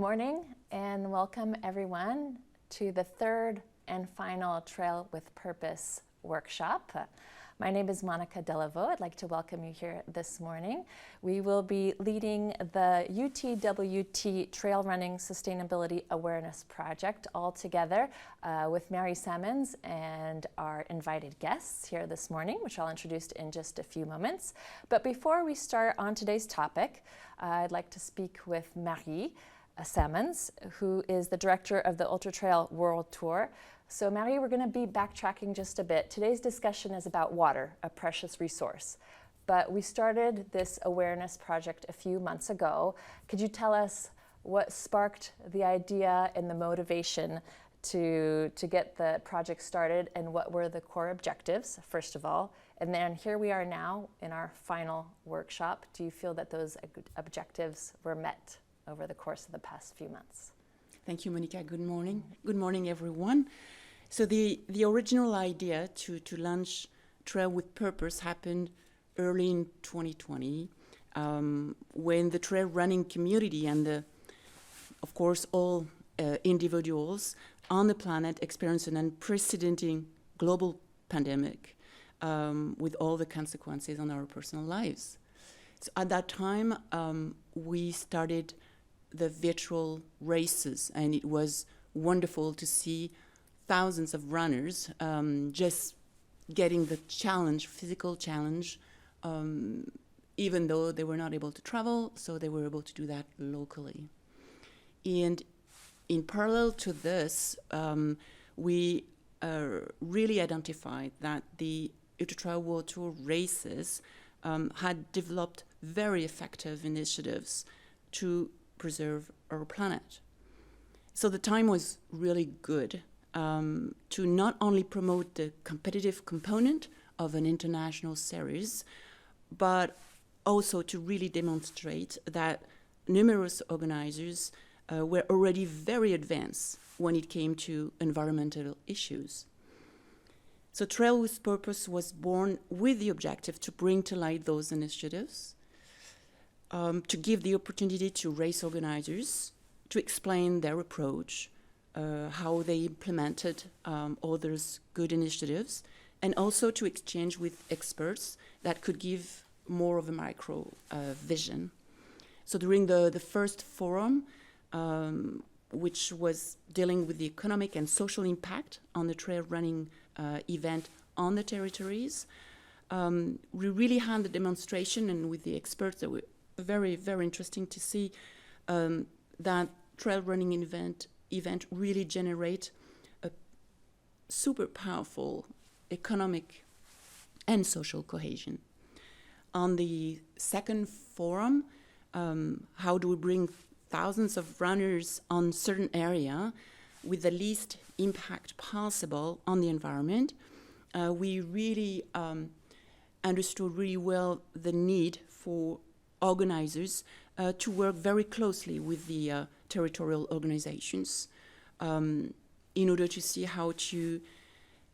morning and welcome everyone to the third and final Trail with Purpose workshop. My name is Monica Delavaux. I'd like to welcome you here this morning. We will be leading the UTWT Trail Running Sustainability Awareness Project all together with Mary Sammons and our invited guests here this morning, which I'll introduce in just a few moments. But before we start on today's topic, I'd like to speak with Mary Sammons, who is the director of the Ultra Trail World Tour. So Mary, we're going to be backtracking just a bit. Today's discussion is about water, a precious resource. But we started this awareness project a few months ago. Could you tell us what sparked the idea and the motivation to get the project started, and what were the core objectives, first of all? And then here we are now in our final workshop. Do you feel that those objectives were met over the course of the past few months? Thank you, Monica. Good morning. Good morning, everyone. So the original idea to launch Trail with Purpose happened early in 2020, when the trail running community and of course, all individuals on the planet experienced an unprecedented global pandemic with all the consequences on our personal lives. So at that time, we started the virtual races, and it was wonderful to see thousands of runners just getting the challenge, physical challenge, even though they were not able to travel, so they were able to do that locally. And in parallel to this, we really identified that the Ultra Trail World Tour races had developed very effective initiatives to preserve our planet. So the time was really good to not only promote the competitive component of an international series, but also to really demonstrate that numerous organizers were already very advanced when it came to environmental issues. So Trail with Purpose was born with the objective to bring to light those initiatives, to give the opportunity to race organizers to explain their approach, how they implemented others' good initiatives, and also to exchange with experts that could give more of a micro vision. So during the first forum, which was dealing with the economic and social impact on the trail running event on the territories, we really had the demonstration, and with the experts that were very, very interesting to see that trail running event really generate a super powerful economic and social cohesion. On the second forum, how do we bring thousands of runners on certain area with the least impact possible on the environment? We really understood really well the need for organizers to work very closely with the territorial organizations in order to see how to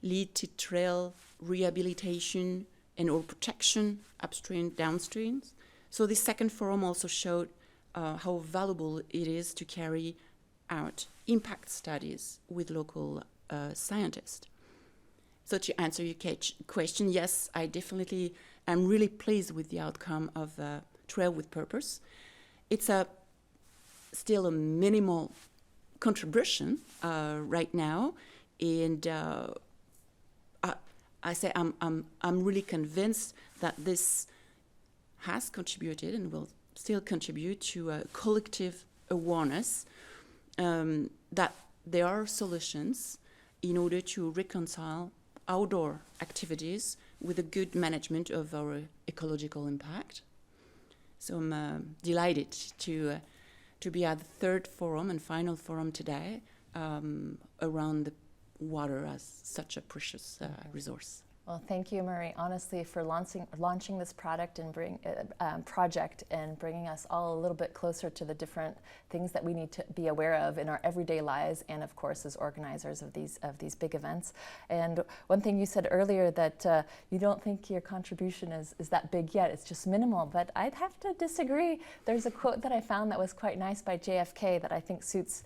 lead to trail rehabilitation and or protection upstream, downstream. So the second forum also showed how valuable it is to carry out impact studies with local scientists. So to answer your question, yes, I definitely am really pleased with the outcome of Trail with Purpose. It's still a minimal contribution right now, and I say I'm really convinced that this has contributed and will still contribute to a collective awareness that there are solutions in order to reconcile outdoor activities with a good management of our ecological impact. So I'm delighted to be at the third forum and final forum today around the water as such a precious resource. Well, thank you, Marie, honestly, for launching this project and bringing us all a little bit closer to the different things that we need to be aware of in our everyday lives, and of course, as organizers of these big events. And one thing you said earlier, that you don't think your contribution is that big yet; it's just minimal. But I'd have to disagree. There's a quote that I found that was quite nice by JFK that I think suits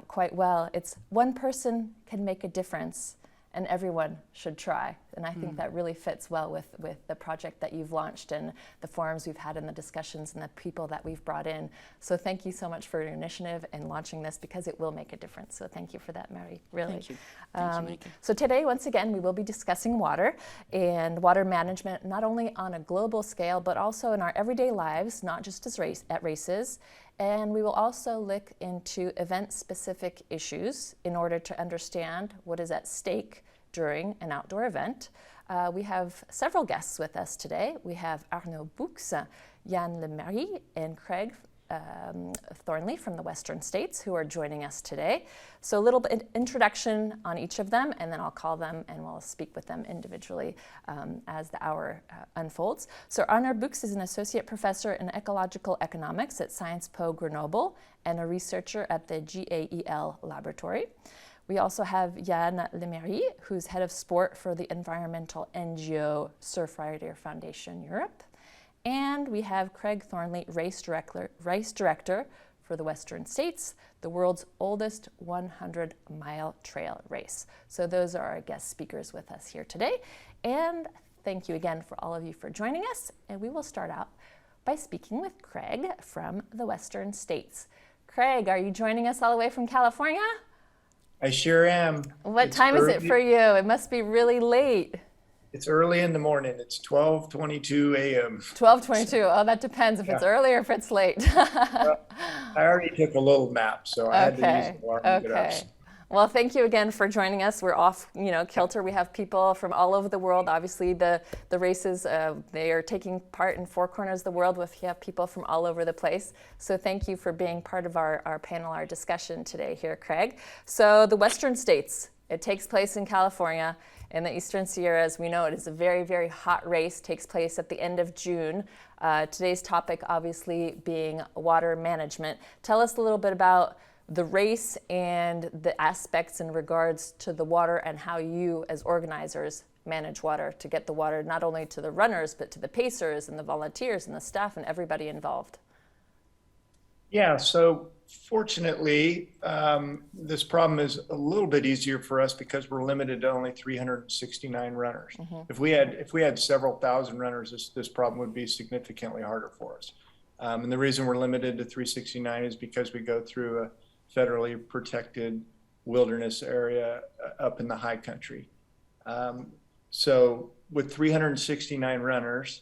quite well. It's, "One person can make a difference, and everyone should try." And I think that really fits well with the project that you've launched and the forums we've had and the discussions and the people that we've brought in. So thank you so much for your initiative and launching this, because it will make a difference. So thank you for that, Marie, really. Thank you. Thank you, Micah. So today, once again, we will be discussing water and water management, not only on a global scale, but also in our everyday lives, not just at races. And we will also look into event-specific issues in order to understand what is at stake during an outdoor event. We have several guests with us today. We have Arnaud Boux, Yann Lemery, and Craig Thornley from the Western States, who are joining us today. So a little bit introduction on each of them, and then I'll call them and we'll speak with them individually as the hour unfolds. So Arnaud Boux is an associate professor in ecological economics at Sciences Po Grenoble and a researcher at the GAEL laboratory. We also have Yann Lemery, who's head of sport for the environmental NGO Surfrider Foundation Europe. And we have Craig Thornley, race director for the Western States, the world's oldest 100-mile trail race. So those are our guest speakers with us here today. And thank you again for all of you for joining us. And we will start out by speaking with Craig from the Western States. Craig, are you joining us all the way from California? I sure am. What time is it for you? It must be really late. It's early in the morning. It's 12:22 a.m. 12:22. Oh, that depends if it's early or if it's late. I already took a little nap, so I had to use the alarm to get up. Well, thank you again for joining us. We're off, kilter. We have people from all over the world. Obviously, the races, they are taking part in four corners of the world. We have people from all over the place. So thank you for being part of our panel, our discussion today here, Craig. So the Western States, it takes place in California. In the Eastern Sierras, we know it is a very, very hot race, takes place at the end of June. Today's topic obviously being water management. Tell us a little bit about the race and the aspects in regards to the water and how you as organizers manage water to get the water not only to the runners, but to the pacers and the volunteers and the staff and everybody involved. Yeah, so fortunately, this problem is a little bit easier for us because we're limited to only 369 runners. If we had several thousand runners, this problem would be significantly harder for us. And the reason we're limited to 369 is because we go through a federally protected wilderness area up in the high country. So with 369 runners,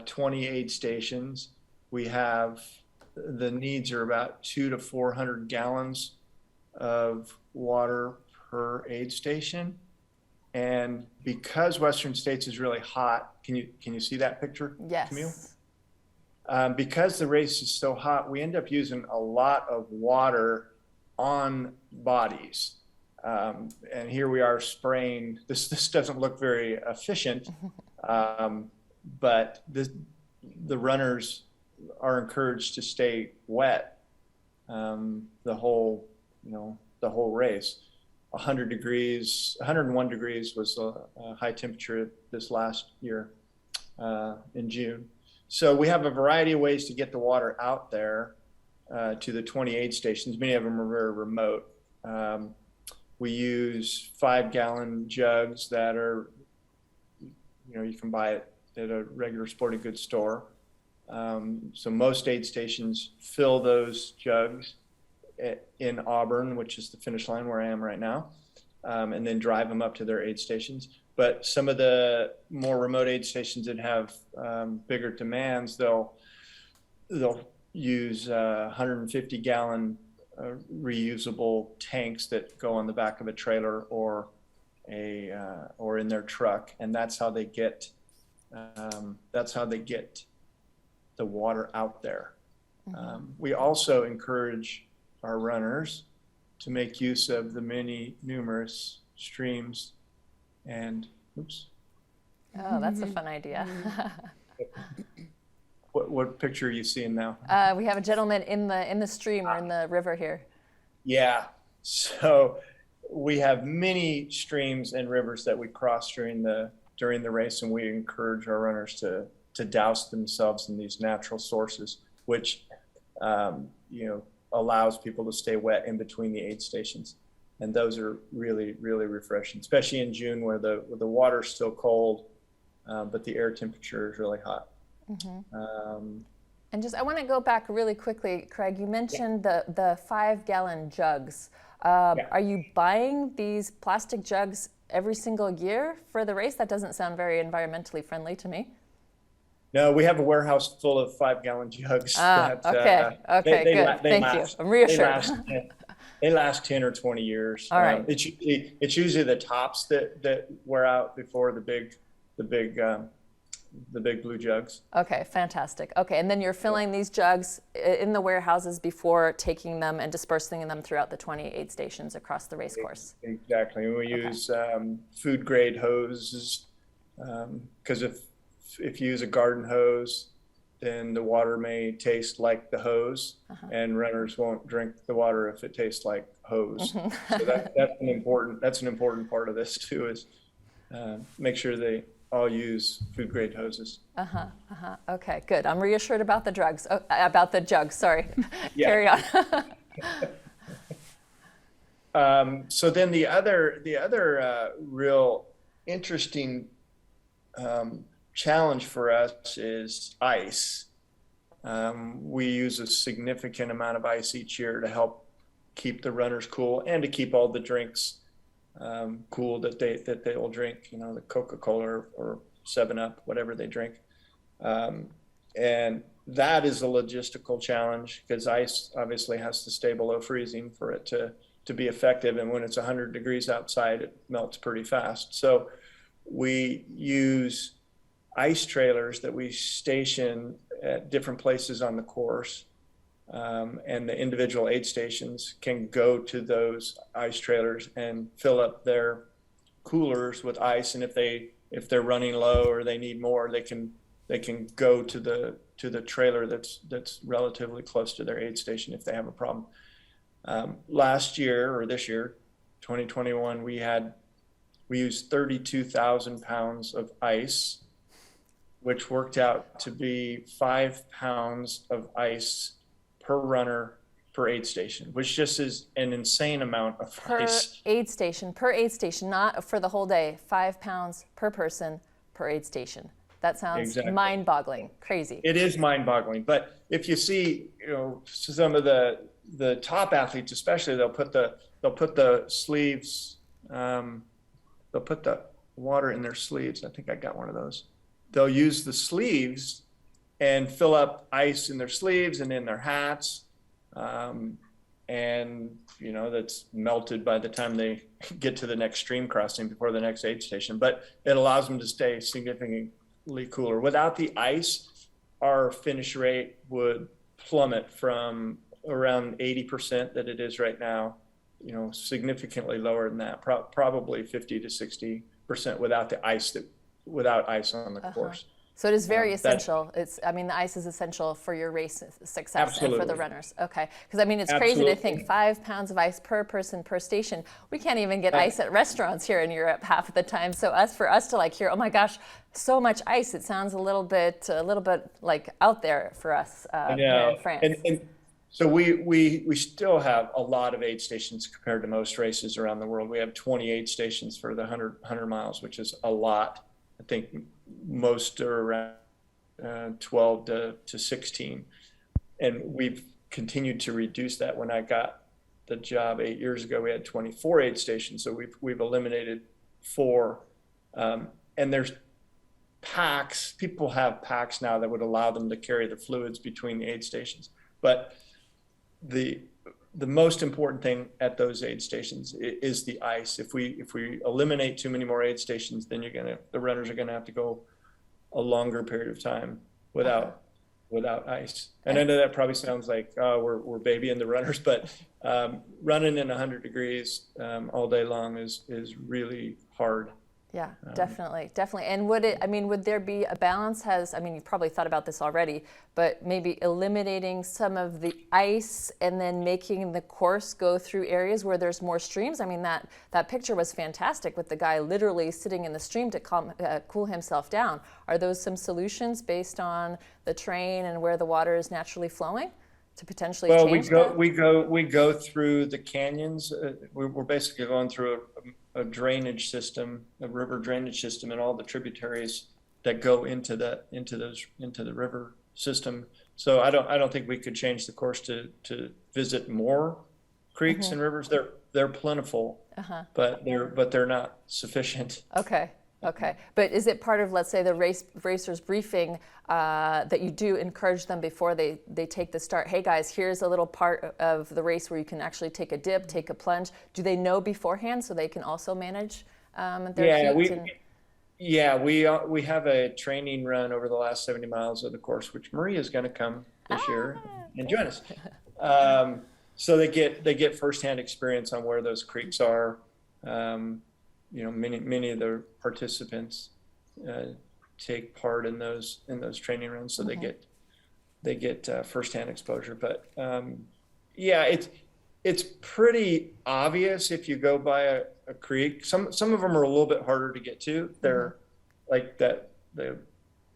28 stations, we have the needs are about 200 to 400 gallons of water per aid station. And because Western States is really hot, can you see that picture, Yes. Camille? Because the race is so hot, we end up using a lot of water on bodies. And here we are spraying. This doesn't look very efficient, but the runners are encouraged to stay wet the whole race. 101 degrees was a high temperature this last year in June. So we have a variety of ways to get the water out there to the 28 stations. Many of them are very remote. We use 5-gallon jugs that are, you can buy it at a regular sporting goods store. So most aid stations fill those jugs in Auburn, which is the finish line where I am right now, and then drive them up to their aid stations. But some of the more remote aid stations that have bigger demands, they'll use 150-gallon reusable tanks that go on the back of a trailer or in their truck, and that's how they get the water out there. We also encourage our runners to make use of the numerous streams and Oops. Oh, that's a fun idea. What picture are you seeing now? We have a gentleman in the stream or in the river here. Yeah. So we have many streams and rivers that we cross during the race, and we encourage our runners to douse themselves in these natural sources, which allows people to stay wet in between the aid stations. And those are really, really refreshing, especially in June where the water's still cold, but the air temperature is really hot. And I want to go back really quickly, Craig. You mentioned the 5-gallon jugs. Are you buying these plastic jugs every single year for the race? That doesn't sound very environmentally friendly to me. No, we have a warehouse full of 5-gallon jugs. Okay, good. Thank you. I'm reassured. They last 10 or 20 years. All right. It's usually the tops that wear out before the big blue jugs. Okay, fantastic. Okay, and then you're filling these jugs in the warehouses before taking them and dispersing them throughout the 28 stations across the race course. Exactly. We use food grade hoses because if you use a garden hose, then the water may taste like the hose, and runners won't drink the water if it tastes like hose. So that's an important part of this too, is make sure they all use food grade hoses. Okay, good. I'm reassured about the jugs. Sorry. Carry on. So then the other real interesting challenge for us is ice. We use a significant amount of ice each year to help keep the runners cool and to keep all the drinks cool that they will drink, the Coca-Cola or 7-Up, whatever they drink. And that is a logistical challenge because ice obviously has to stay below freezing for it to be effective. And when it's 100 degrees outside, it melts pretty fast. So we use ice trailers that we station at different places on the course. And the individual aid stations can go to those ice trailers and fill up their coolers with ice. And if they're running low or they need more, they can go to the trailer that's relatively close to their aid station if they have a problem. Last year or this year, 2021, we used 32,000 pounds of ice, which worked out to be 5 pounds of ice per runner per aid station, which just is an insane amount of ice. Per aid station, not for the whole day. 5 pounds per person per aid station. That sounds mind-boggling, crazy. It is mind-boggling, but if you see, some of the top athletes, especially, they'll put the sleeves, they'll put the water in their sleeves. I think I got one of those. They'll use the sleeves and fill up ice in their sleeves and in their hats. And that's melted by the time they get to the next stream crossing before the next aid station, but it allows them to stay significantly cooler. Without the ice, our finish rate would plummet from around 80% that it is right now, significantly lower than that, probably 50 to 60% without ice on the course. So it is very essential. The ice is essential for your race success and for the runners. Okay, because it's crazy to think 5 pounds of ice per person per station. We can't even get ice at restaurants here in Europe half of the time. So for us to hear, oh my gosh, so much ice, it sounds a little bit like out there for us here in France. And so we still have a lot of aid stations compared to most races around the world. We have 28 stations for the 100 miles, which is a lot. I think most are around 12 to 16. And we've continued to reduce that. When I got the job 8 years ago, we had 24 aid stations. So we've eliminated 4. And there's packs. People have packs now that would allow them to carry the fluids between the aid stations. But the most important thing at those aid stations is the ice. If we eliminate too many more aid stations, then the runners are gonna have to go a longer period of time without ice. And I know that probably sounds like we're babying the runners, but running in 100 degrees all day long is really hard. Yeah, definitely. And would there be a balance? You've probably thought about this already, but maybe eliminating some of the ice and then making the course go through areas where there's more streams? I mean, that picture was fantastic with the guy literally sitting in the stream to cool himself down. Are those some solutions based on the terrain and where the water is naturally flowing to potentially change that? We go through the canyons. We're basically going through a drainage system, a river drainage system, and all the tributaries that go into the river system. So I don't think we could change the course to visit more creeks and rivers. They're plentiful, but they're not sufficient. Okay. But is it part of, let's say, the racers briefing that you do encourage them before they take the start? Hey guys, here's a little part of the race where you can actually take a dip, take a plunge. Do they know beforehand so they can also manage their heat? We have a training run over the last 70 miles of the course, which Maria is going to come this year and join us. So they get firsthand experience on where those creeks are. Many of the participants take part in those training runs, so they get firsthand exposure. But it's pretty obvious if you go by a creek. Some of them are a little bit harder to get to. They're like the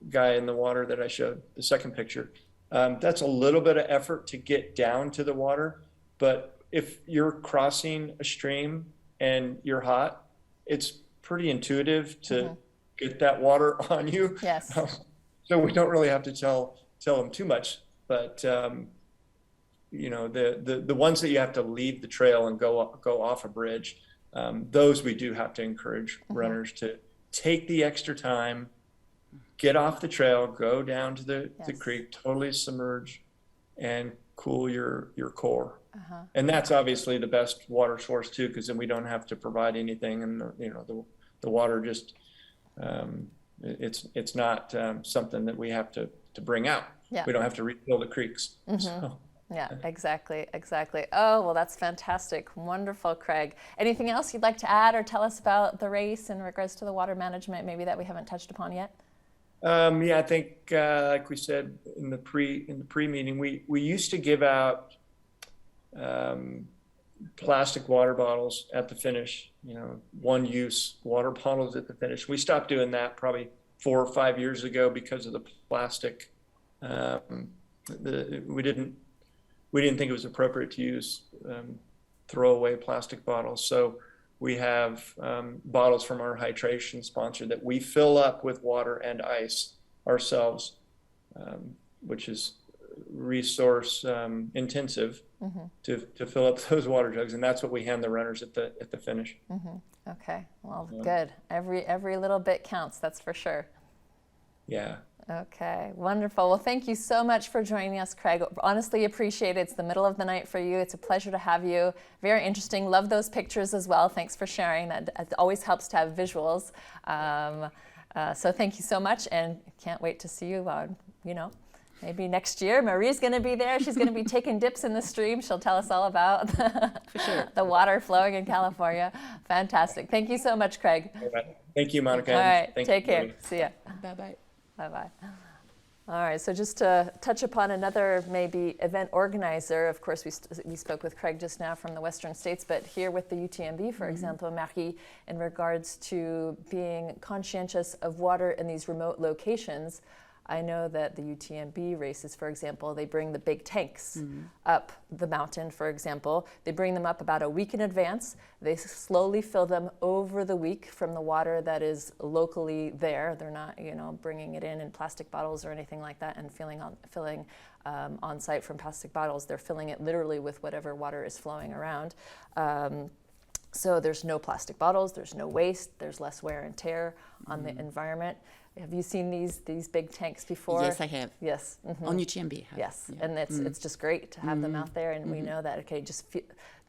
guy in the water that I showed, the second picture. That's a little bit of effort to get down to the water. But if you're crossing a stream and you're hot, it's pretty intuitive to get that water on you. Yes. So we don't really have to tell them too much, but the ones that you have to leave the trail and go off a bridge, those we do have to encourage runners to take the extra time, get off the trail, go down to the creek, totally submerge, and cool your core. And that's obviously the best water source too, because then we don't have to provide anything, and the water just it's not something that we have to bring out. Yeah. We don't have to refill the creeks. So. Yeah, exactly. Oh, well, that's fantastic. Wonderful, Craig. Anything else you'd like to add or tell us about the race in regards to the water management, maybe that we haven't touched upon yet? I think like we said in the pre-meeting, we used to give out plastic water bottles at the finish, one-use water bottles at the finish. We stopped doing that probably 4 or 5 years ago because of the plastic. We didn't think it was appropriate to use throwaway plastic bottles. So we have bottles from our hydration sponsor that we fill up with water and ice ourselves, which is resource intensive to fill up those water jugs, and that's what we hand the runners at the finish. Okay, well, good. Every little bit counts, that's for sure. Yeah. Okay, wonderful. Well, thank you so much for joining us, Craig. Honestly appreciate it. It's the middle of the night for you. It's a pleasure to have you. Very interesting. Love those pictures as well. Thanks for sharing. That it always helps to have visuals. So thank you so much, and can't wait to see you on, maybe next year. Marie's going to be there. She's going to be taking dips in the stream. She'll tell us all about the water flowing in California. Fantastic. Thank you so much, Craig. Thank you, Monica. All right. Take care. Marie. See ya. Bye-bye. Bye-bye. All right, so just to touch upon another maybe event organizer, of course we spoke with Craig just now from the Western States, but here with the UTMB, for example, Marie, in regards to being conscientious of water in these remote locations, I know that the UTMB races, for example, they bring the big tanks up the mountain, for example. They bring them up about a week in advance. They slowly fill them over the week from the water that is locally there. They're not, bringing it in plastic bottles or anything like that and filling on site from plastic bottles. They're filling it literally with whatever water is flowing around. So there's no plastic bottles, there's no waste, there's less wear and tear on the environment. Have you seen these big tanks before? Yes, I have. Yes. On UTMB. I have. Yes, Yeah. and it's just great to have them out there, and we know that,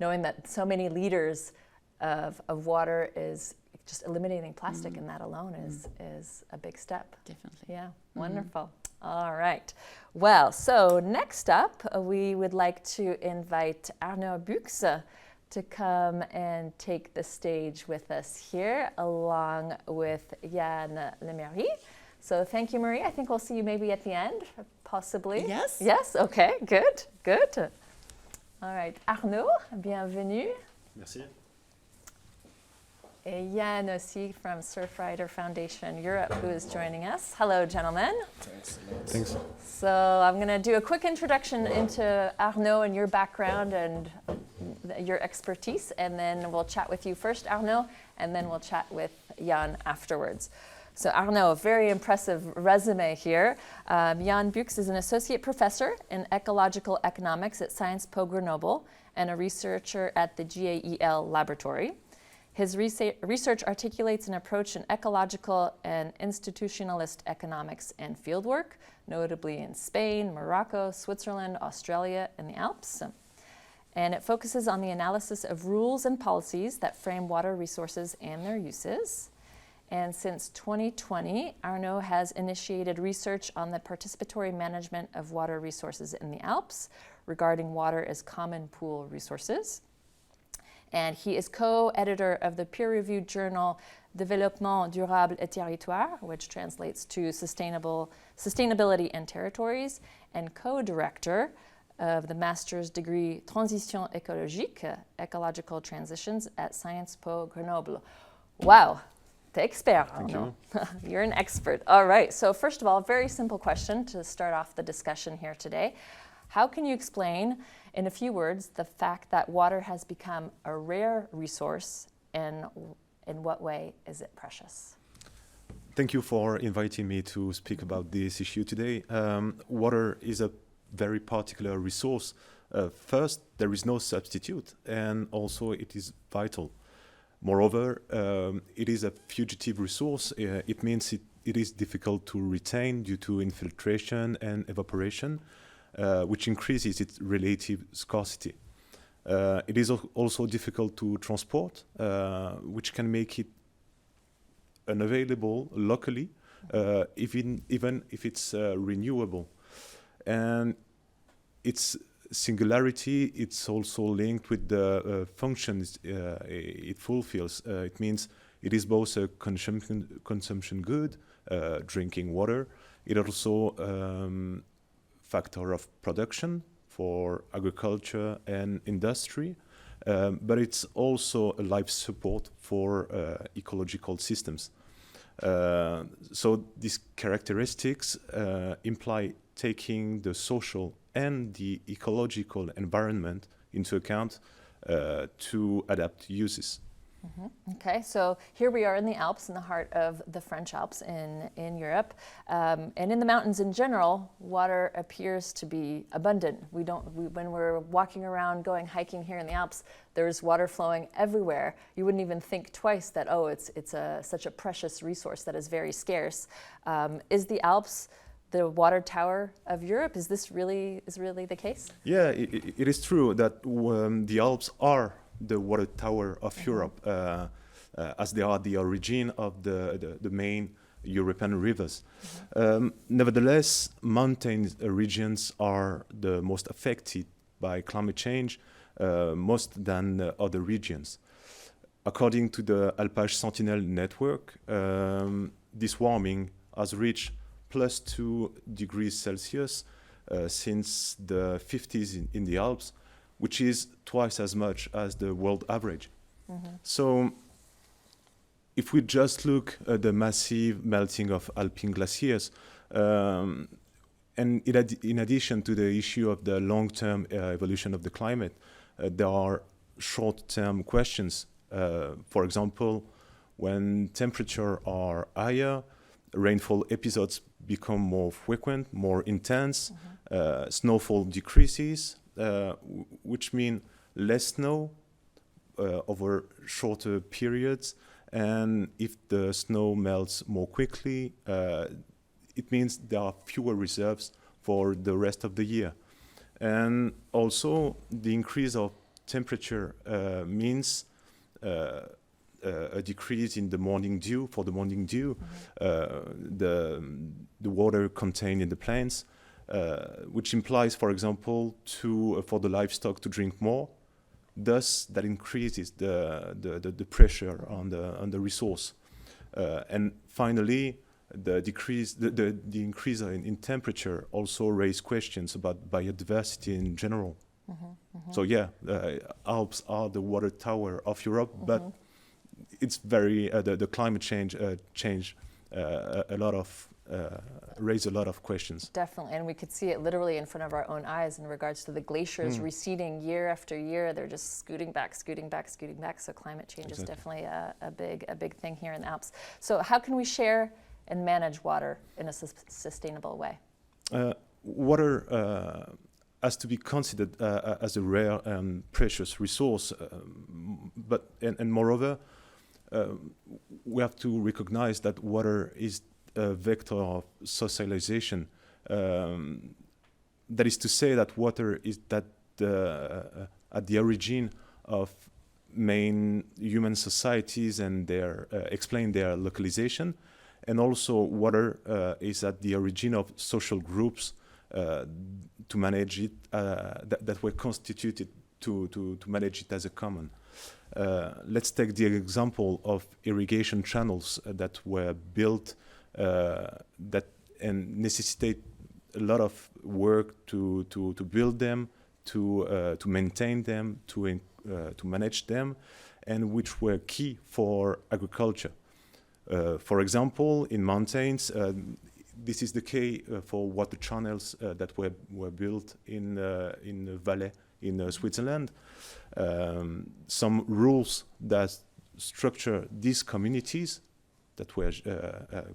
knowing that so many liters of water is just eliminating plastic, and that alone is a big step. Definitely. Yeah, wonderful. All right. Well, so next up, we would like to invite Arnaud Bux to come and take the stage with us here, along with Yann Lemery. So thank you, Marie. I think we'll see you maybe at the end, possibly. Yes. Yes, okay, good, good. All right, Arnaud, bienvenue. Merci. Et Yann aussi from Surfrider Foundation Europe, who is joining us. Hello, gentlemen. Thanks. So I'm going to do a quick introduction into Arnaud and your background and your expertise, and then we'll chat with you first, Arnaud, and then we'll chat with Yann afterwards. So Arnaud, a very impressive resume here. Yann Bux is an associate professor in ecological economics at Sciences Po Grenoble and a researcher at the GAEL laboratory. His research articulates an approach in ecological and institutionalist economics and fieldwork, notably in Spain, Morocco, Switzerland, Australia, and the Alps. And it focuses on the analysis of rules and policies that frame water resources and their uses. And since 2020, Arnaud has initiated research on the participatory management of water resources in the Alps regarding water as common pool resources. And he is co-editor of the peer-reviewed journal Développement Durable et Territoire, which translates to Sustainability and Territories, and co-director of the master's degree Transition écologique, Ecological Transitions at Sciences Po Grenoble. Wow, t'es expert, Arnaud. You're an expert. All right, so first of all, very simple question to start off the discussion here today. How can you explain, in a few words, the fact that water has become a rare resource, and in what way is it precious? Thank you for inviting me to speak about this issue today. Water is a very particular resource. First, there is no substitute, and also it is vital. Moreover, it is a fugitive resource. It means it is difficult to retain due to infiltration and evaporation, which increases its relative scarcity. It is also difficult to transport, which can make it unavailable locally, even if it's renewable. And its singularity, it's also linked with the functions it fulfills. It means it is both a consumption good, drinking water. It also factor of production for agriculture and industry, but it's also a life support for ecological systems. So these characteristics imply taking the social and the ecological environment into account to adapt uses. Mm-hmm. Okay, so here we are in the Alps, in the heart of the French Alps in Europe. And in the mountains in general, water appears to be abundant. When we're walking around, going hiking here in the Alps, there's water flowing everywhere. You wouldn't even think twice that, oh, it's such a precious resource that is very scarce. Is the Alps the water tower of Europe? Is this really the case? Yeah, it is true that the Alps are the water tower of Europe, as they are the origin of the main European rivers. Nevertheless, mountain regions are the most affected by climate change, most than other regions. According to the Alpage Sentinel network, this warming has reached +2 degrees Celsius since the 50s in the Alps, which is twice as much as the world average. Mm-hmm. So if we just look at the massive melting of alpine glaciers, and in addition to the issue of the long-term evolution of the climate, there are short-term questions. For example, when temperatures are higher, rainfall episodes become more frequent, more intense, snowfall decreases, which mean less snow over shorter periods. And if the snow melts more quickly, it means there are fewer reserves for the rest of the year. And also the increase of temperature means a decrease in the morning dew. For the morning dew, the water contained in the plants, which implies, for example, for the livestock to drink more, thus that increases the pressure on the resource. And finally, the increase in temperature also raise questions about biodiversity in general. So yeah, Alps are the water tower of Europe, but it's very the climate change raise a lot of questions. Definitely, and we could see it literally in front of our own eyes in regards to the glaciers receding year after year. They're just scooting back, scooting back, scooting back. So climate change is definitely a big thing here in the Alps. So how can we share and manage water in a sustainable way? Water has to be considered as a rare and precious resource, but moreover, we have to recognize that water is a vector of socialization. That is to say that water is at the origin of main human societies and explain their localization, and also water is at the origin of social groups to manage it that were constituted to manage it as a common. Let's take the example of irrigation channels that were built and necessitate a lot of work to build them, to maintain them, to manage them, and which were key for agriculture. For example, in mountains, this is the case for water channels that were built in Valais in Switzerland. Some rules that structure these communities that were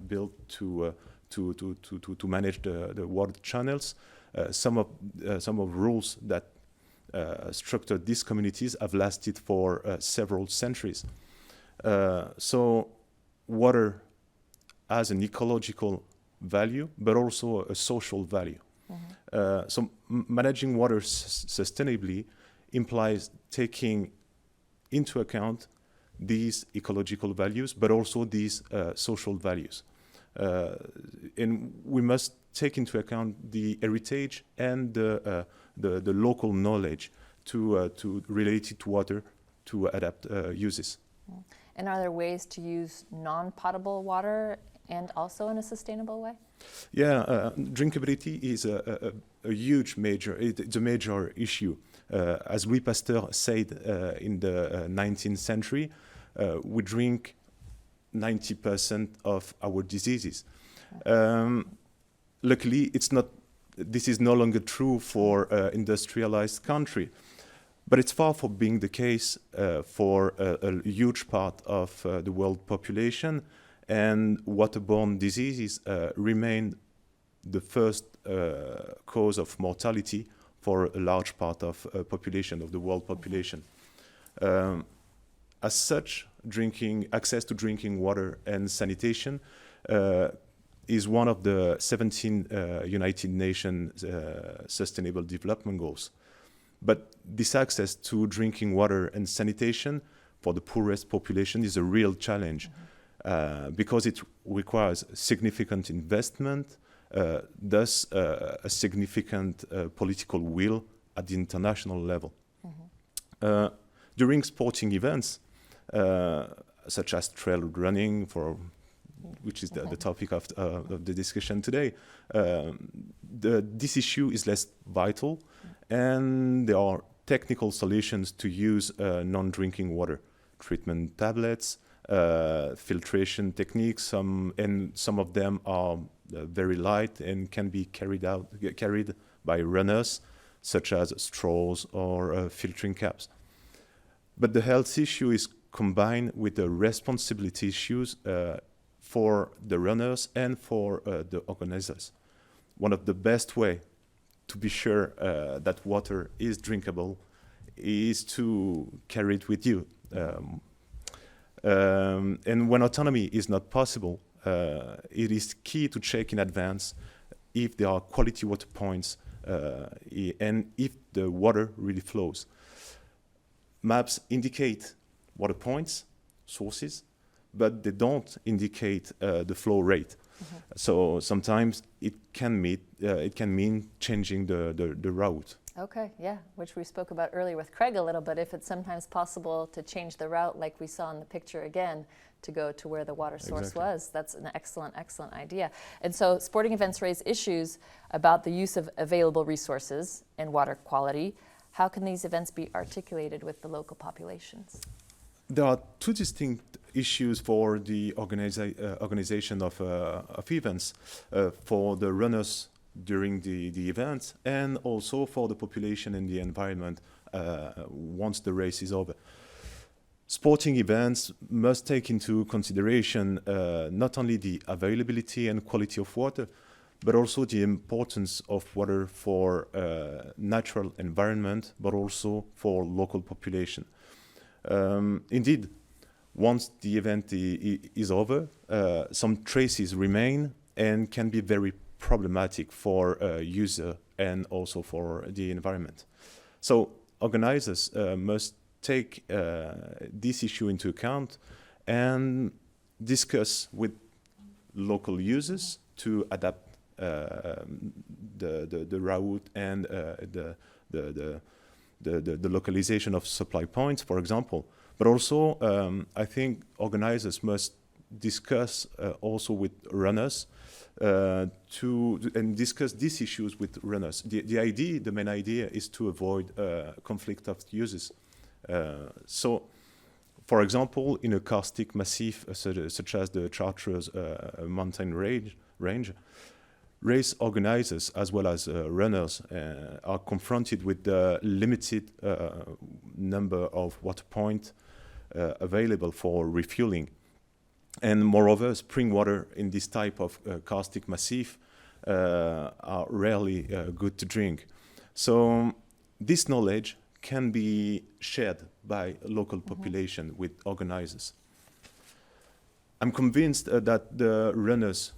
built to manage the water channels. Some of rules that structured these communities have lasted for several centuries. So water has an ecological value, but also a social value. So managing water sustainably implies taking into account these ecological values, but also these social values. And we must take into account the heritage and the local knowledge to relate it to water to adapt uses. And are there ways to use non-potable water and also in a sustainable way? Yeah, drinkability is a huge it's a major issue. As Louis Pasteur said in the 19th century, we drink 90% of our diseases. Luckily, this is no longer true for industrialized country, but it's far from being the case for a huge part of the world population, and waterborne diseases remain the first cause of mortality for a large part of population, of the world population. As such, access to drinking water and sanitation is one of the 17 United Nations Sustainable Development Goals. But this access to drinking water and sanitation for the poorest population is a real challenge because it requires significant investment, thus a significant political will at the international level. During sporting events, such as trail running, which is the topic of the discussion today, this issue is less vital, and there are technical solutions to use non-drinking water treatment tablets, filtration techniques, and some of them are very light and can be carried by runners, such as straws or filtering caps. But the health issue is combined with the responsibility issues for the runners and for the organizers. One of the best way to be sure that water is drinkable is to carry it with you. And when autonomy is not possible, it is key to check in advance if there are quality water points and if the water really flows. Maps indicate water points, sources, but they don't indicate the flow rate. So sometimes it can mean changing the route. Okay, yeah, which we spoke about earlier with Craig a little bit. If it's sometimes possible to change the route, like we saw in the picture again, to go to where the water source Exactly. was, that's an excellent, excellent idea. And so sporting events raise issues about the use of available resources and water quality. How can these events be articulated with the local populations? There are two distinct issues for the organization of events, for the runners during the event, and also for the population and the environment once the race is over. Sporting events must take into consideration not only the availability and quality of water, but also the importance of water for natural environment, but also for local population. Indeed, once the event is over, some traces remain and can be very problematic for user and also for the environment. So organizers must take this issue into account and discuss with local users to adapt the route and the localization of supply points, for example. But also, I think organizers must discuss also with runners and discuss these issues with runners. The main idea is to avoid conflict of users. So, for example, in a karstic massif such as the Chartreuse mountain range, race organizers as well as runners are confronted with the limited number of water points available for refueling. And moreover, spring water in this type of karstic massif are rarely good to drink. So this knowledge can be shared by local population with organizers. I'm convinced that the runners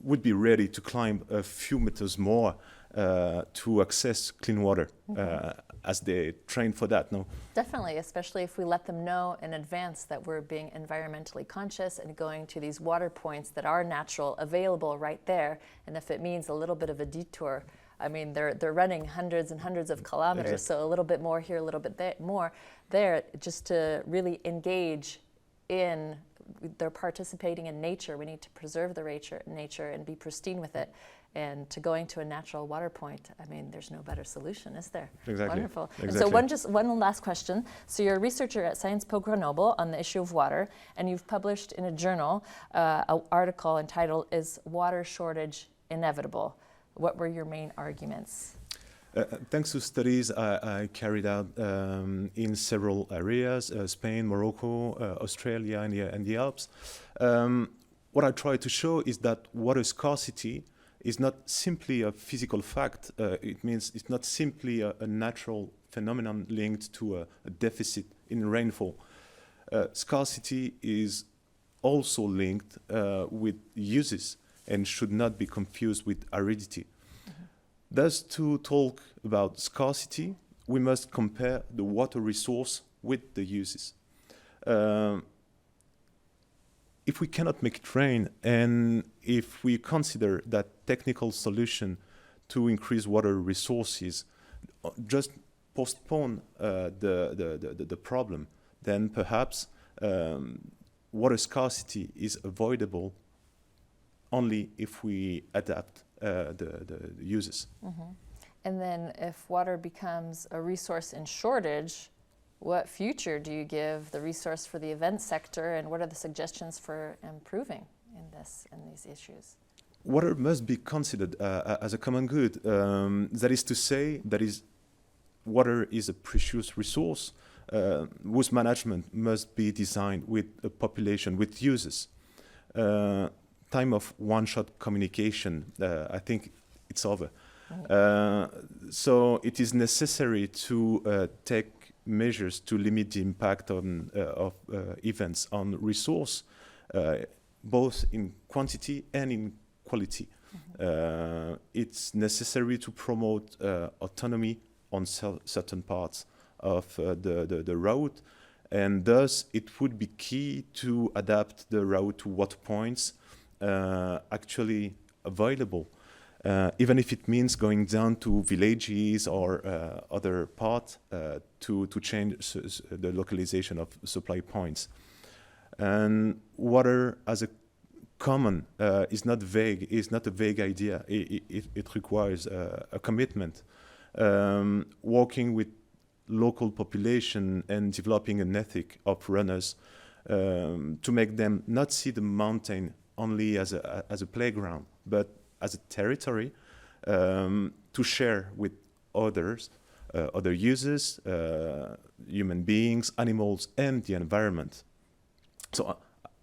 would be ready to climb a few meters more to access clean water as they train for that, no? Definitely, especially if we let them know in advance that we're being environmentally conscious and going to these water points that are natural, available right there. And if it means a little bit of a detour, I mean, they're running hundreds and hundreds of kilometers, Exactly. so a little bit more here, a little bit more there, just to really engage in, they're participating in nature. We need to preserve the nature and be pristine with it. And to going to a natural water point, I mean, there's no better solution, is there? Exactly. Wonderful. And Exactly. so one last question. So you're a researcher at Sciences Po Grenoble on the issue of water, and you've published in a journal an article entitled, "Is Water Shortage Inevitable?" What were your main arguments? Thanks to studies I carried out in several areas, Spain, Morocco, Australia, and the Alps, what I try to show is that water scarcity is not simply a physical fact. It means it's not simply a natural phenomenon linked to a deficit in rainfall. Scarcity is also linked with uses and should not be confused with aridity. Thus, to talk about scarcity, we must compare the water resource with the uses. If we cannot make it rain, and if we consider that technical solution to increase water resources just postpone the problem, then perhaps water scarcity is avoidable only if we adapt the uses. And then if water becomes a resource in shortage, what future do you give the resource for the event sector, and what are the suggestions for improving in these issues? Water must be considered as a common good. That is to say, water is a precious resource whose management must be designed with a population, with users. Time of one-shot communication, I think it's over. So it is necessary to take measures to limit the impact of events on resource, both in quantity and in quality. It's necessary to promote autonomy on certain parts of the route, and thus it would be key to adapt the route to water points actually available. even if it means going down to villages or other parts to change the localization of supply points. And water as a common is not vague. Is not a vague idea. It requires a commitment. Working with local population and developing an ethic of runners to make them not see the mountain only as a playground, but as a territory to share with others, other users, human beings, animals, and the environment. So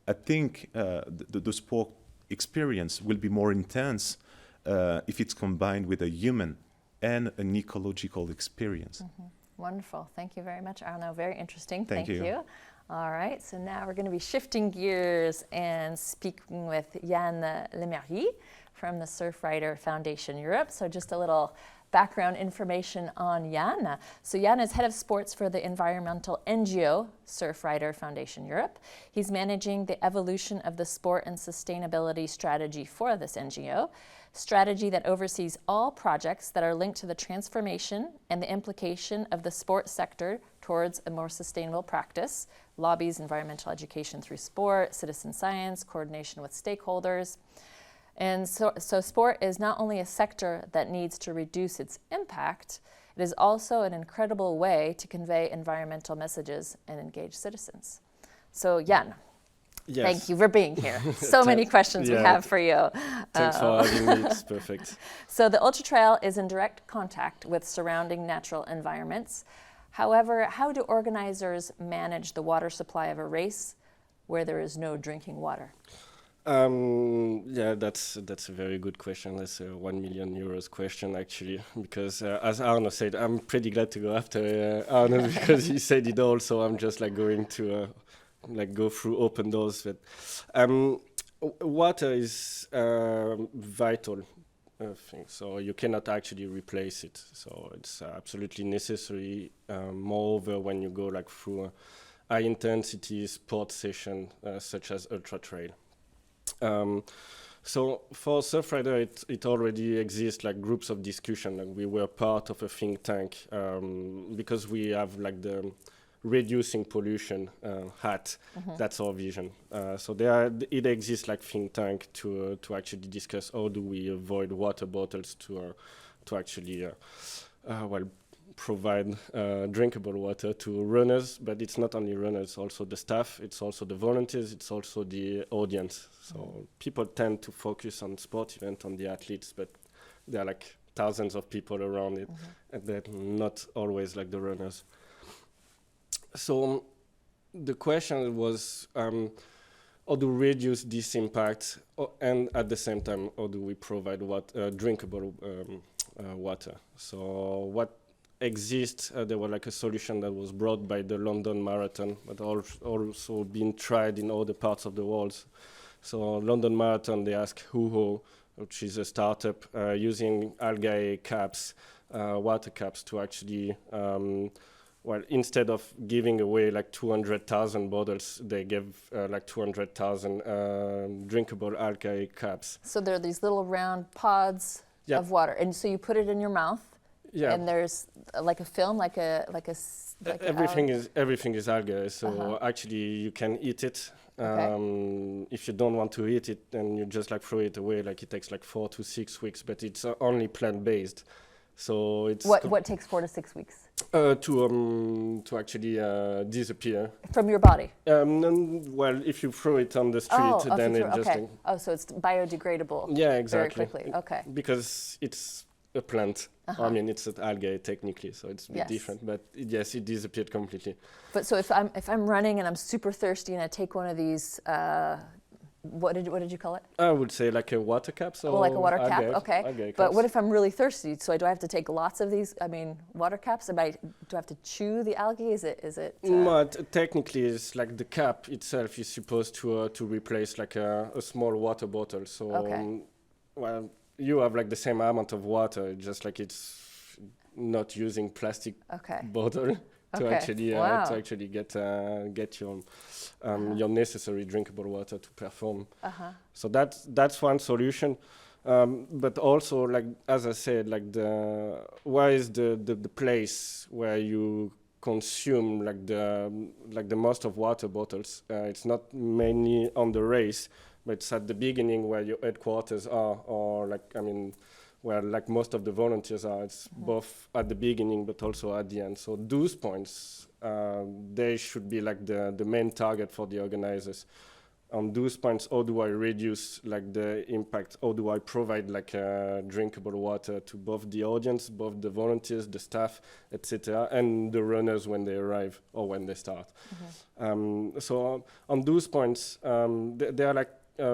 I think the sport experience will be more intense if it's combined with a human and an ecological experience. Wonderful. Thank you very much, Arnaud. Very interesting. Thank you. All right. So now we're going to be shifting gears and speaking with Yann Lemerrier from the Surfrider Foundation Europe. So just a little background information on Yann. So Yann is head of sports for the environmental NGO Surfrider Foundation Europe. He's managing the evolution of the sport and sustainability strategy for this NGO, strategy that oversees all projects that are linked to the transformation and the implication of the sport sector towards a more sustainable practice, lobbies environmental education through sport, citizen science, coordination with stakeholders. And so sport is not only a sector that needs to reduce its impact, it is also an incredible way to convey environmental messages and engage citizens. So Yann, Yes. thank you for being here. So many questions we have for you. Thanks for having me. It's perfect. So the Ultra Trail is in direct contact with surrounding natural environments. However, how do organizers manage the water supply of a race where there is no drinking water? Yeah, that's a very good question. That's a €1 million question, actually, because as Arnaud said, I'm pretty glad to go after Arnaud because he said it all. So I'm just going to go through open doors. But water is vital thing, so you cannot actually replace it. So it's absolutely necessary. Moreover, when you go through a high intensity sport session such as Ultra Trail. So for Surfrider, it already exists groups of discussion. We were part of a think tank because we have the reducing pollution hat. That's our vision. So it exists think tank to actually discuss how do we avoid water bottles to actually provide drinkable water to runners, but it's not only runners, also the staff, it's also the volunteers, it's also the audience. So people tend to focus on sport event, on the athletes, but there are thousands of people around it, and they're not always the runners. So the question was, how do we reduce this impact, and at the same time, how do we provide drinkable water? So what exists, there was a solution that was brought by the London Marathon, but also been tried in other parts of the world. So London Marathon, they asked Huho, which is a startup, using algae caps, water caps to actually, instead of giving away 200,000 bottles, they gave 200,000 drinkable algae caps. So there are these little round pods of water, and so you put it in your mouth. Yeah. And there's a film, everything is algae. So actually, you can eat it. If you don't want to eat it, then you just throw it away. It takes 4 to 6 weeks, but it's only plant-based. So it's what takes 4 to 6 weeks to actually disappear from your body. If you throw it on the street, then it just so it's biodegradable. Yeah, exactly. Very quickly. Okay. Because it's a plant. I mean, it's an algae technically, so it's a bit different. But yes, it disappeared completely. But so if I'm running and I'm super thirsty and I take one of these, what did you call it? I would say a water cap. So like a water cap. Okay. Algae but caps. what if I'm really thirsty? So do I have to take lots of these? I mean, water caps. Do I have to chew the algae? Is it? Technically, it's the cap itself is supposed to replace a small water bottle. So you have the same amount of water, just it's not using plastic bottle. to Okay. actually Wow. get your necessary drinkable water to perform. Uh-huh. So that's one solution. But also, like as I said, like where is the place where you consume like the most of water bottles? It's not mainly on the race, but it's at the beginning where your headquarters are, or where like most of the volunteers are. It's both at the beginning but also at the end. So those points, they should be like the main target for the organizers. On those points, how do I reduce like the impact? How do I provide like drinkable water to both the audience, both the volunteers, the staff, etc., and the runners when they arrive or when they start? So on those points, there are like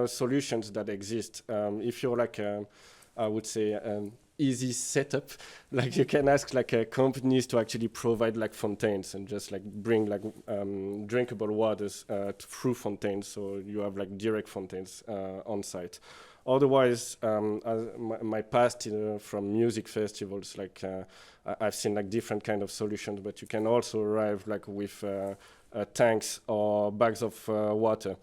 solutions that exist. If you're like, I would say, easy setup, like you can ask like companies to actually provide like fontaines and just like bring like drinkable waters through fontaines, so you have like direct fontaines on site. Otherwise, my past from music festivals, like I've seen like different kind of solutions, but you can also arrive like with tanks or bags of water.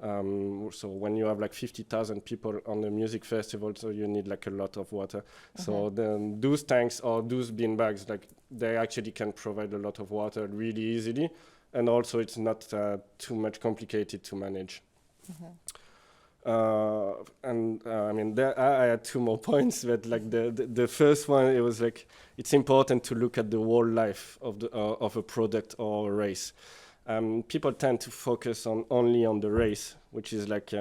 So when you have like 50,000 people on a music festival, so you need like a lot of water. So then those tanks or those bean bags, like they actually can provide a lot of water really easily, and also it's not too much complicated to manage. I mean, I had two more points, but like the first one, it was like it's important to look at the whole life of a product or a race. People tend to focus only on the race, which is like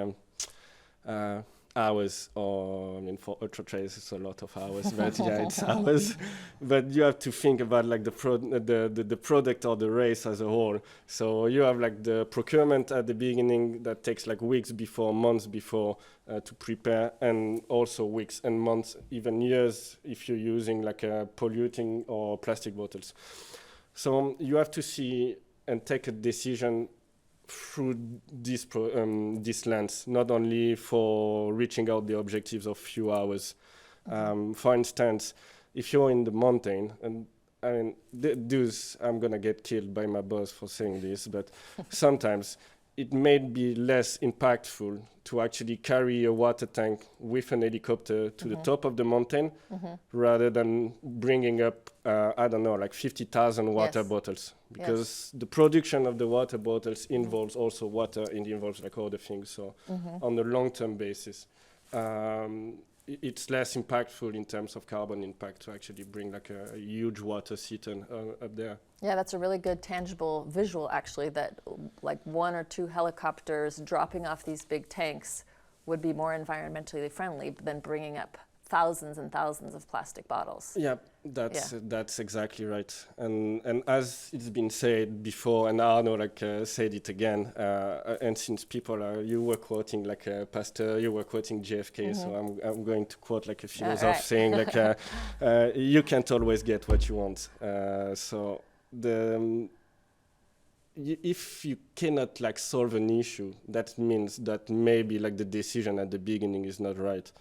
hours, or I mean, for ultra trails it's a lot of hours, but yeah, it's hours. But you have to think about like the product or the race as a whole. So you have like the procurement at the beginning that takes like weeks before, months before to prepare, and also weeks and months, even years if you're using like polluting or plastic bottles. So you have to see and take a decision through this lens, not only for reaching out the objectives of few hours. For instance, if you're in the mountain, and I mean, I'm gonna get killed by my boss for saying this, but sometimes it may be less impactful to actually carry a water tank with an helicopter to the top of the mountain rather than bringing up, I don't know, like 50,000 water bottles. Because the production of the water bottles involves also water, and involves like other things. So on the long-term basis, it's less impactful in terms of carbon impact to actually bring like a huge water cistern up there. Yeah, that's a really good tangible visual, actually, that like one or two helicopters dropping off these big tanks would be more environmentally friendly than bringing up thousands and thousands of plastic bottles. Yeah, that's exactly right. And as it's been said before, and Arno said it again, and since you were quoting like Pasteur, you were quoting JFK, so I'm going to quote like a philosopher saying like, you can't always get what you want. So if you cannot like solve an issue, that means that maybe like the decision at the beginning is not right.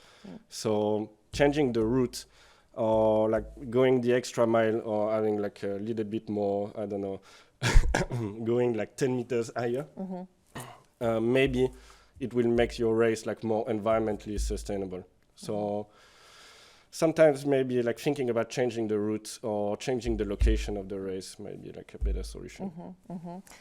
So changing the route, or like going the extra mile, or having like a little bit more, I don't know, going like 10 meters higher, maybe it will make your race like more environmentally sustainable. So sometimes maybe like thinking about changing the route or changing the location of the race might be like a better solution.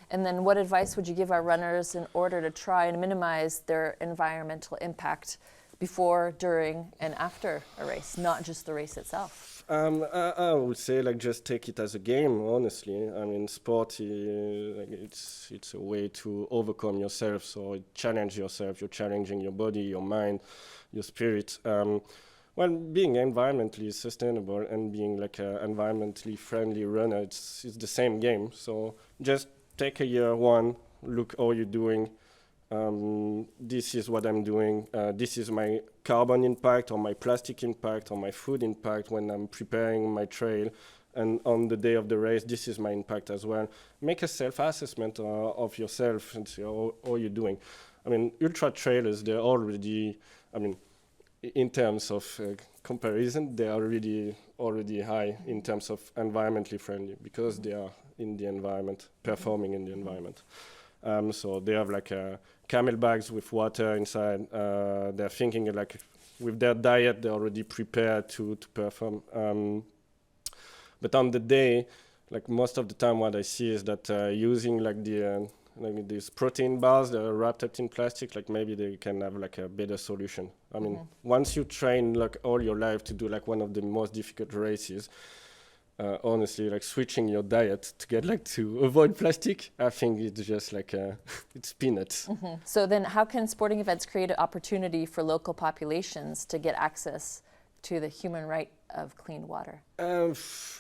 And then what advice would you give our runners in order to try and minimize their environmental impact before, during, and after a race, not just the race itself? I would say like just take it as a game, honestly. I mean, sport, it's a way to overcome yourself, so challenge yourself. You're challenging your body, your mind, your spirit. Well, being environmentally sustainable and being like an environmentally friendly runner, it's the same game. So just take a year one, look how you're doing. This is what I'm doing. This is my carbon impact, or my plastic impact, or my food impact when I'm preparing my trail. And on the day of the race, this is my impact as well. Make a self-assessment of yourself and see how you're doing. I mean, ultra trailers, they're already, I mean, in terms of comparison, they are really already high in terms of environmentally friendly because they are in the environment, performing in the environment. So they have like camel bags with water inside. They're thinking like with their diet, they're already prepared to perform. But on the day, like most of the time, what I see is that using like the like these protein bars that are wrapped up in plastic, like maybe they can have like a better solution. I mean, once you train like all your life to do like one of the most difficult races, honestly, like switching your diet to get like to avoid plastic, I think it's just like it's peanuts. So then how can sporting events create an opportunity for local populations to get access to the human right of clean water?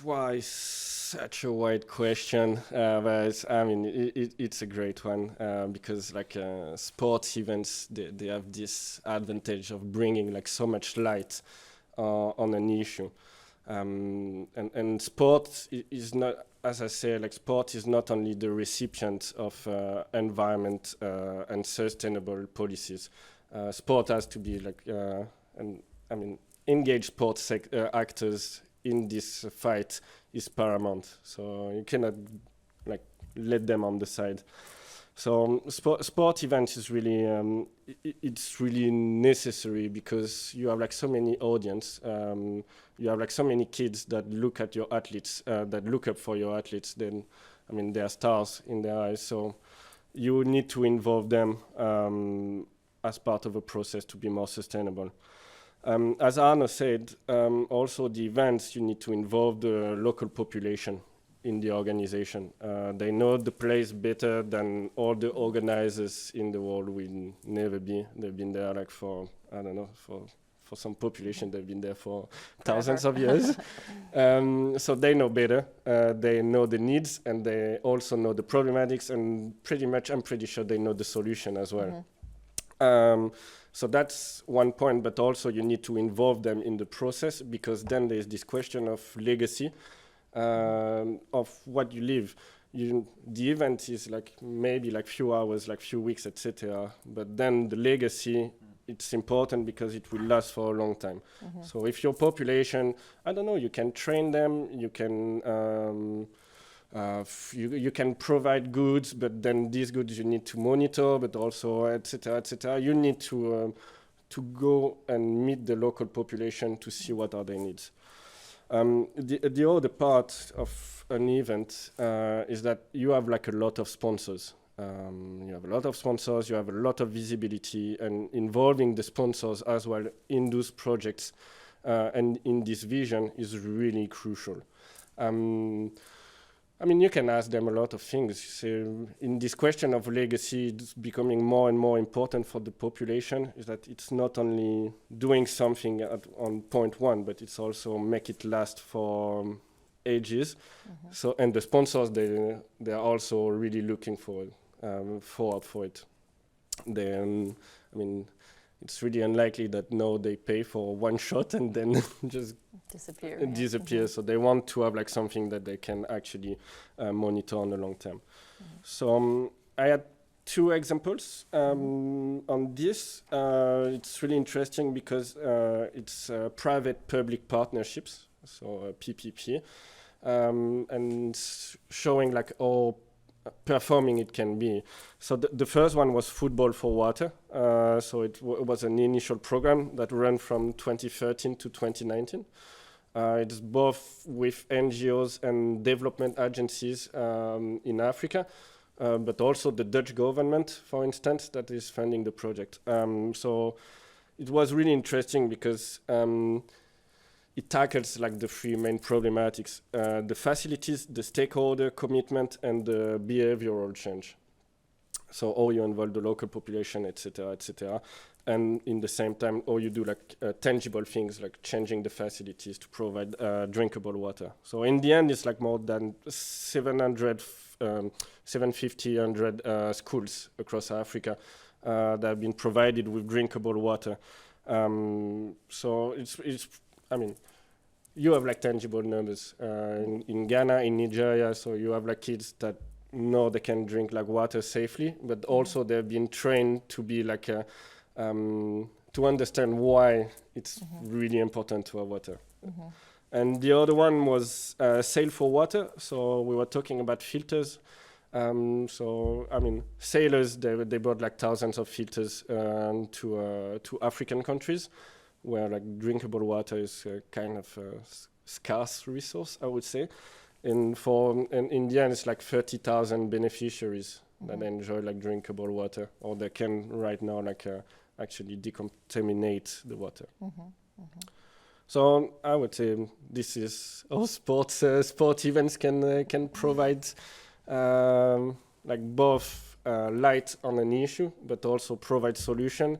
Why such a wide question? But I mean, it's a great one because like sports events, they have this advantage of bringing like so much light on an issue. And sport is not, as I say, like sport is not only the recipient of environment and sustainable policies. Sport has to be like, engage sports actors in this fight is paramount. So you cannot like let them on the side. So sport events is really it's really necessary because you have like so many audience. You have like so many kids that look at your athletes, that look up for your athletes. Then, I mean, they are stars in their eyes. So you need to involve them as part of a process to be more sustainable. As Arno said, also the events, you need to involve the local population in the organization. They know the place better than all the organizers in the world will never be. They've been there like for, I don't know, for some population, they've been there for thousands of years. So they know better. They know the needs and they also know the problematics and pretty much, I'm pretty sure they know the solution as well. So that's one point, but also you need to involve them in the process because then there's this question of legacy. Of what you live. The event is like maybe like few hours, like few weeks, etc. But then the legacy, it's important because it will last for a long time. So if your population, I don't know, you can train them, you can you can provide goods, but then these goods you need to monitor, but also etc. etc. You need to go and meet the local population to see what are their needs. The other part of an event is that you have like a lot of sponsors. You have a lot of sponsors, you have a lot of visibility, and involving the sponsors as well in those projects and in this vision is really crucial. I mean, you can ask them a lot of things. So in this question of legacy, it's becoming more and more important for the population, is that it's not only doing something on point one, but it's also make it last for ages. So, and the sponsors, they are also really looking forward for it. Then, I mean, it's really unlikely that now they pay for one shot and then just disappear. So they want to have like something that they can actually monitor on the long term. So I had two examples on this. It's really interesting because it's private-public partnerships, so PPP, and showing like how performing it can be. So the first one was Football for Water. So it was an initial program that ran from 2013 to 2019. It's both with NGOs and development agencies in Africa, but also the Dutch government, for instance, that is funding the project. So it was really interesting because it tackles like the three main problematics: the facilities, the stakeholder commitment, and the behavioral change. So how you involve the local population, etc., etc., and in the same time, how you do like tangible things like changing the facilities to provide drinkable water. So in the end, it's like more than 750 schools across Africa that have been provided with drinkable water. So it's I mean, you have like tangible numbers in Ghana, in Nigeria. So you have like kids that know they can drink like water safely, but also they've been trained to be like to understand why it's really important to have water. And the other one was Sail for Water. So we were talking about filters. So I mean, sailors they brought like thousands of filters to African countries, where like drinkable water is kind of a scarce resource, I would say. And in India, it's like 30,000 beneficiaries that enjoy like drinkable water, or they can right now like actually decontaminate the water. So I would say this is how sport events can provide like both light on an issue, but also provide solution,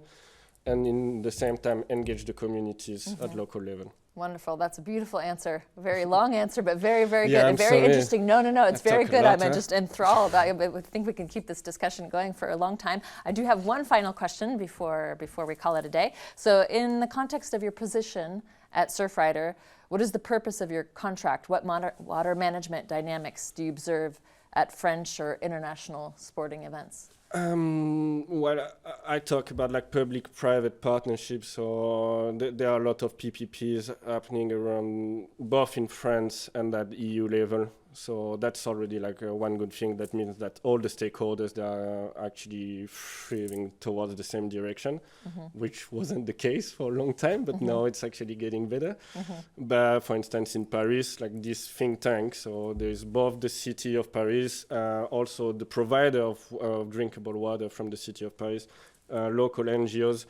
and in the same time engage the communities at local level. Wonderful. That's a beautiful answer. A very long answer, but very, very Yeah, good I'm and very sorry. interesting. No, it's I very talk a good. lot, I'm huh? just enthralled. I think we can keep this discussion going for a long time. I do have one final question before we call it a day. So in the context of your position at Surfrider, what is the purpose of your contract? What water management dynamics do you observe at French or international sporting events? Well, I talk about like public-private partnerships. So there are a lot of PPPs happening around, both in France and at EU level. So that's already like one good thing. That means that all the stakeholders they are actually thriving towards the same direction, which wasn't the case for a long time, but now it's actually getting better. But for instance, in Paris, like this think tank, so there's both the city of Paris, also the provider of drinkable water from the city of Paris, local NGOs,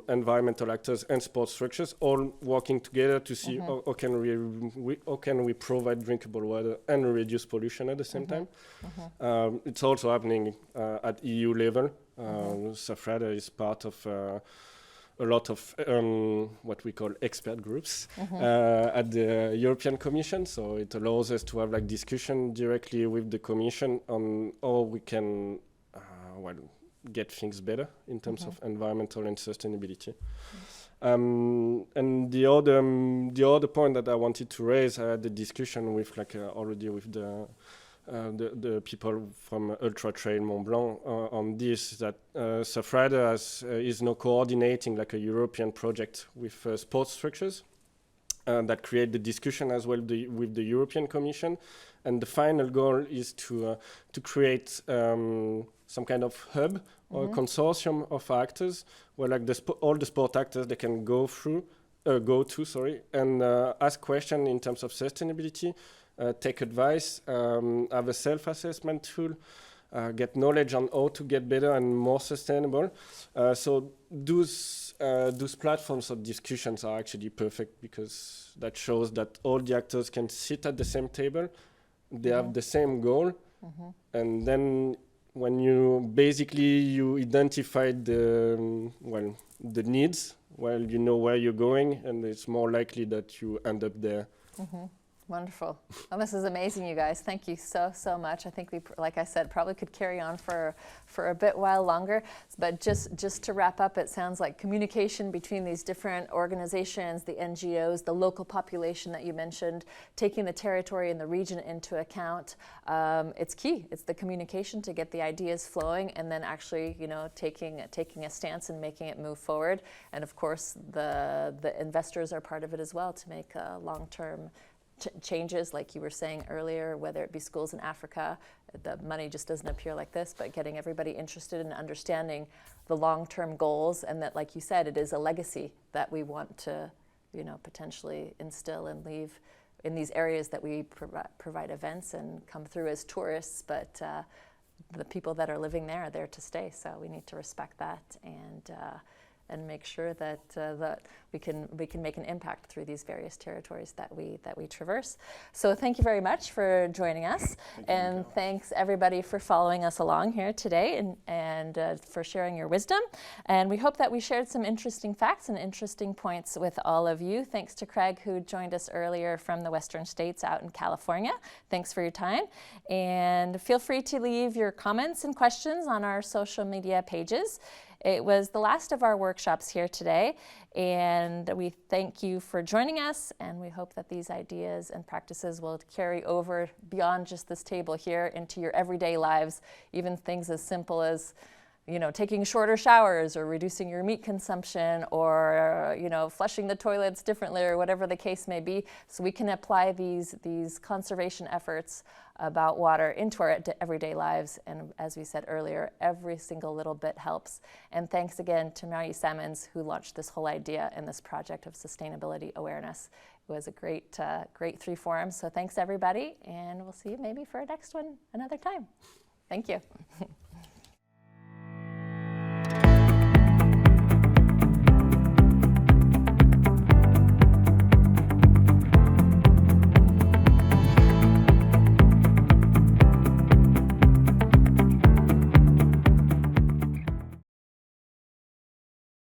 environmental actors and sports structures all working together to see how can we provide drinkable water and reduce pollution at the same time. It's also happening at EU level. Surfrider is part of a lot of what we call expert groups at the European Commission. So it allows us to have like discussion directly with the Commission on how we can get things better in terms of environmental and sustainability. And the other point that I wanted to raise, I had the discussion with already with the people from Ultra Trail Mont Blanc on this, that Surfrider is now coordinating like a European project with sports structures that create the discussion as well with the European Commission. And the final goal is to create some kind of hub or consortium of actors where like all the sport actors they can go to and ask questions in terms of sustainability, take advice, have a self-assessment tool, get knowledge on how to get better and more sustainable. So those platforms of discussions are actually perfect, because that shows that all the actors can sit at the same table, they have the same goal, and then when you identify the needs, you know where you're going, and it's more likely that you end up there. Wonderful. Well, this is amazing, you guys. Thank you so much. I think we, like I said, probably could carry on for a bit while longer. But just to wrap up, it sounds like communication between these different organizations, the NGOs, the local population that you mentioned, taking the territory and the region into account, it's key. It's the communication to get the ideas flowing, and then actually, taking a stance and making it move forward. And of course, the investors are part of it as well to make a long-term changes, like you were saying earlier, whether it be schools in Africa. The money just doesn't appear like this, but getting everybody interested in understanding the long-term goals, and that, like you said, it is a legacy that we want to, potentially instill and leave in these areas that we provide events and come through as tourists, but the people that are living there are there to stay. So we need to respect that and make sure that that we can make an impact through these various territories that we traverse. So thank you very much for joining us, and thanks everybody for following us along here today and for sharing your wisdom. And we hope that we shared some interesting facts and interesting points with all of you. Thanks to Craig, who joined us earlier from the Western States out in California. Thanks for your time, and feel free to leave your comments and questions on our social media pages. It was the last of our workshops here today, and we thank you for joining us, and we hope that these ideas and practices will carry over beyond just this table here into your everyday lives, even things as simple as taking shorter showers or reducing your meat consumption or, flushing the toilets differently or whatever the case may be. So we can apply these conservation efforts about water into our everyday lives. And as we said earlier, every single little bit helps. And thanks again to Marie Sammons, who launched this whole idea and this project of sustainability awareness. It was a great 3 forums. So thanks everybody, and we'll see you maybe for our next one another time. Thank you.